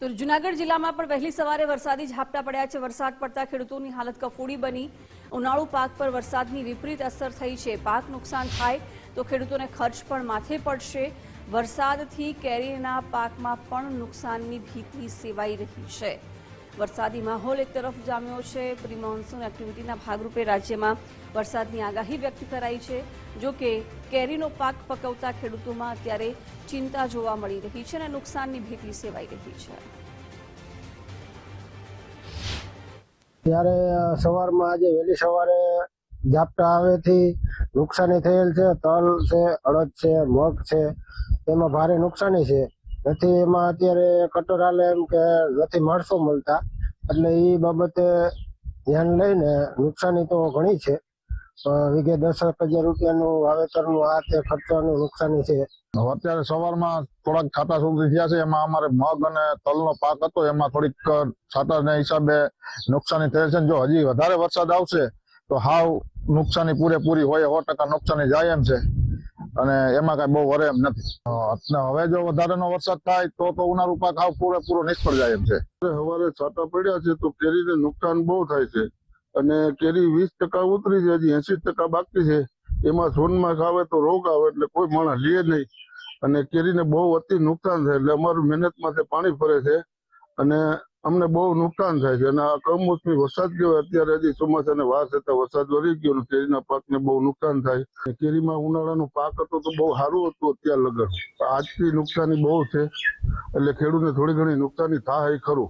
તો જૂનાગઢ જિલ્લામાં પણ વહેલી સવારે વરસાદી ઝાપટા પડ્યા છે। વરસાદ પડતા ખેડૂતોની હાલત કફોડી બની। ઉનાળુ પાક પર વરસાદની વિપરીત અસર થઈ છે। પાક નુકસાન થાય તો ખેડૂતોને ખર્ચ પણ માથે પડશે। વરસાદથી કેરીના પાકમાં પણ નુકસાનની ભીતિ સેવાઈ રહી છે। વરસાદી માહોલ એક તરફ જામ્યો છે। પ્રી મોન્સૂન એક્ટિવિટીના ભાગરૂપે રાજ્યમાં વરસાદની આગાહી વ્યક્ત કરાઈ છે। જો કે કેરીનો પાક પકવતા ખેડૂતોમાં અત્યારે ચિંતા જોવા મળી રહી છે અને નુકસાનની ભીતિ સેવાઈ રહી છે। ત્યારે સવારમાં આજે વહેલી સવારે ઝાપટા આવેથી નુકસાની થયેલ છે। તલ છે, અડદ છે, મગ છે, એમાં ભારે નુકસાની છે। નથી એમાં અત્યારે કટર હાલે એમ કે નથી માણસો મળતા, એટલે એ બાબતે ધ્યાન લઈને નુકસાની તો ઘણી છે। વીઘે 10,000 રૂપિયાનું વાવેતરનું આ તે ખર્ચવાનું નુકસાની છે। અત્યારે સવારમાં થોડાક છાંટા સુધી થયા છે। એમાં અમારે મગ અને તલનો પાક હતો, એમાં થોડીક છાંટાના હિસાબે નુકસાની થયેલ છે। જો હજી વધારે વરસાદ આવશે તો હાવ નુકસાની પૂરેપૂરી હોય, 100% નુકસાની જાય એમ છે અને એમાં કઈ બહુ વરે એમ નથી। હવે જો વધારેનો વરસાદ થાય તો ઉનાળુ પાક હાવ પૂરેપૂરો નિષ્ફળ જાય એમ છે। સવારે છાંટા પડ્યા છે તો કેરીને નુકસાન બહુ થાય છે અને કેરી 20% ઉતરી છે, હજી 80% બાકી છે। એમાં સોનમાં આવે તો રોગ આવે એટલે કોઈ માણસ લે નહીં અને કેરીને બહુ અતિ નુકસાન થાય, એટલે અમારું મહેનતમાંથી પાણી ફરે છે અને અમને બહુ નુકસાન થાય છે। અને આ કમોસમી વરસાદ ગયો, અત્યારે હજી ચોમાસાને વાર છતાં વરસાદ વળી ગયો અને કેરીના પાકને બહુ નુકસાન થાય। કેરીમાં ઉનાળાનો પાક હતો તો બહુ સારું હતું અત્યાર લગન, આજથી નુકસાની બહુ છે, એટલે ખેડૂતને થોડી ઘણી નુકસાની થાય ખરું।